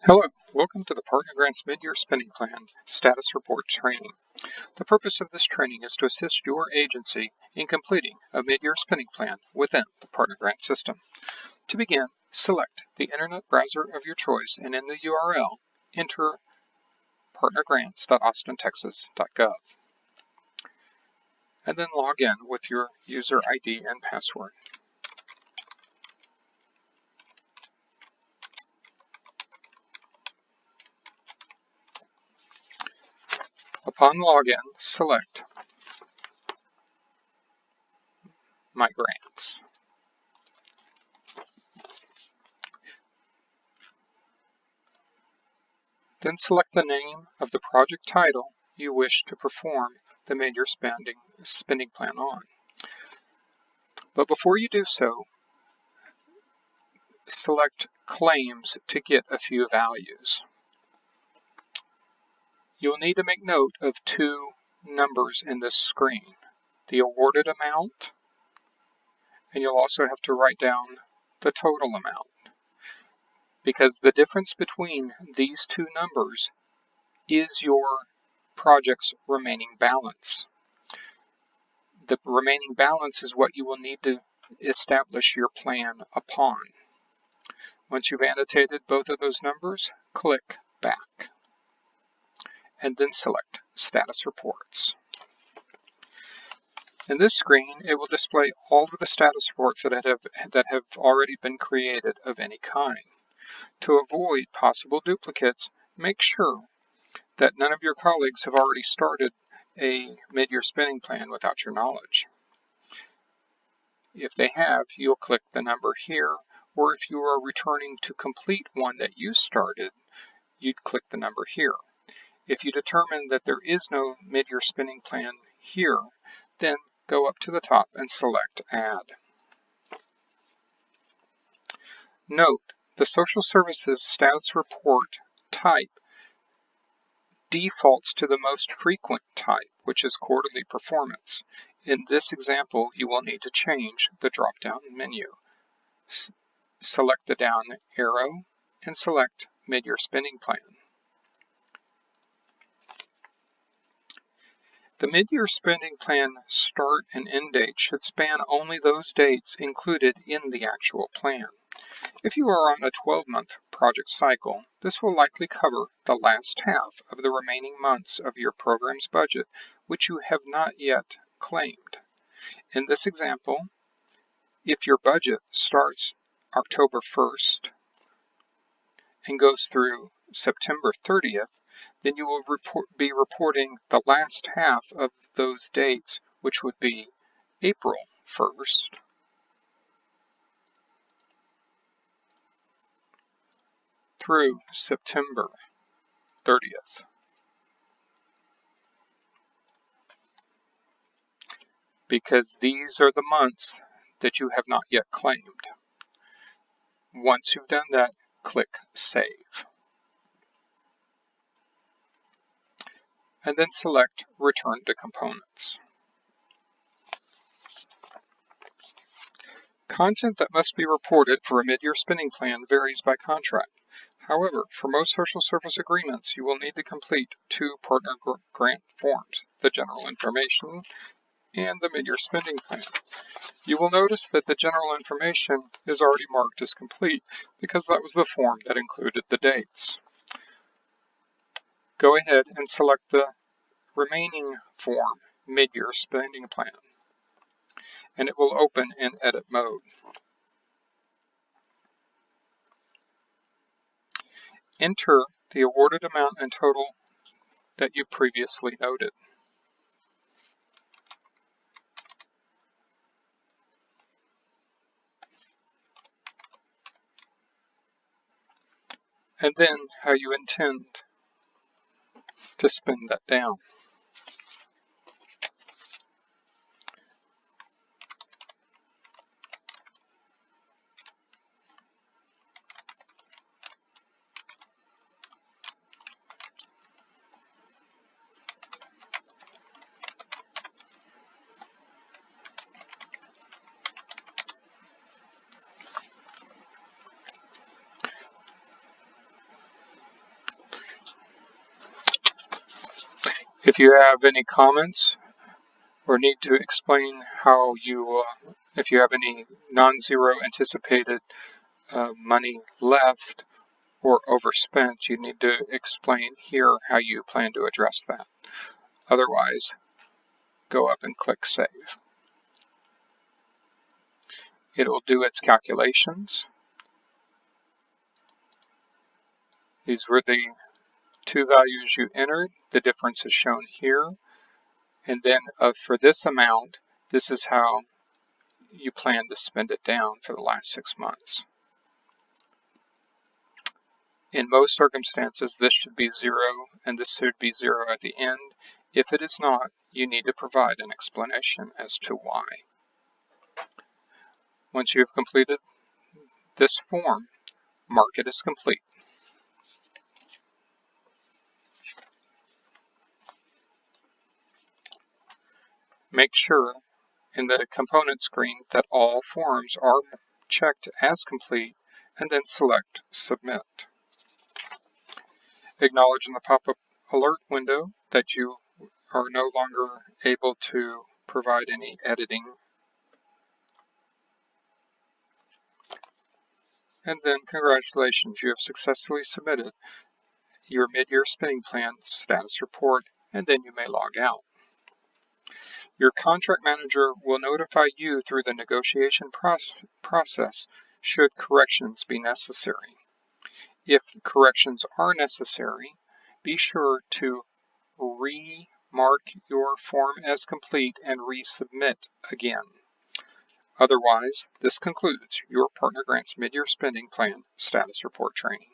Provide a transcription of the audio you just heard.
Hello, welcome to the PartnerGrants Mid-Year Spending Plan Status Report Training. The purpose of this training is to assist your agency in completing a mid-year spending plan within the PartnerGrants system. To begin, select the internet browser of your choice and in the URL, enter partnergrants.austintexas.gov and then log in with your user ID and password. Upon login, select My Grants. Then select the name of the project title you wish to perform the mid-year spending plan on. But before you do so, select Claims to get a few values. You'll need to make note of two numbers in this screen, the awarded amount, and you'll also have to write down the total amount, because the difference between these two numbers is your project's remaining balance. The remaining balance is what you will need to establish your plan upon. Once you've annotated both of those numbers, click Back, and then select Status Reports. In this screen, it will display all of the status reports that have already been created of any kind. To avoid possible duplicates, make sure that none of your colleagues have already started a mid-year spending plan without your knowledge. If they have, you'll click the number here, or if you are returning to complete one that you started, you'd click the number here. If you determine that there is no mid-year spending plan here, then go up to the top and select Add. Note, the Social Services Status Report type defaults to the most frequent type, which is Quarterly Performance. In this example, you will need to change the drop-down menu. Select the down arrow and select Mid-Year Spending Plan. The mid-year spending plan start and end date should span only those dates included in the actual plan. If you are on a 12-month project cycle, this will likely cover the last half of the remaining months of your program's budget, which you have not yet claimed. In this example, if your budget starts October 1st and goes through September 30th, then you will be reporting the last half of those dates, which would be April 1st through September 30th. Because these are the months that you have not yet claimed. Once you've done that, click Save. And then select Return to Components. Content that must be reported for a mid-year spending plan varies by contract. However, for most social service agreements, you will need to complete two partner grant forms, the general information and the mid-year spending plan. You will notice that the general information is already marked as complete because that was the form that included the dates. Go ahead and select the remaining form, mid-year spending plan, and it will open in edit mode. Enter the awarded amount and total that you previously noted. And then how you intend to spend that down. If you have any comments or need to explain how you, if you have any non-zero anticipated money left or overspent, you need to explain here how you plan to address that. Otherwise, go up and click Save. It will do its calculations. These were the two values you entered. The difference is shown here. And then for this amount, this is how you plan to spend it down for the last 6 months. In most circumstances, this should be 0 and this should be 0 at the end. If it is not, you need to provide an explanation as to why. Once you have completed this form, mark it as complete. Make sure in the component screen that all forms are checked as complete and then select Submit. Acknowledge in the pop-up alert window that you are no longer able to provide any editing. And then congratulations, you have successfully submitted your mid-year spending plan status report, and then you may log out. Your contract manager will notify you through the negotiation process should corrections be necessary. If corrections are necessary, be sure to remark your form as complete and resubmit again. Otherwise, this concludes your PartnerGrants Mid-Year Spending Plan Status Report training.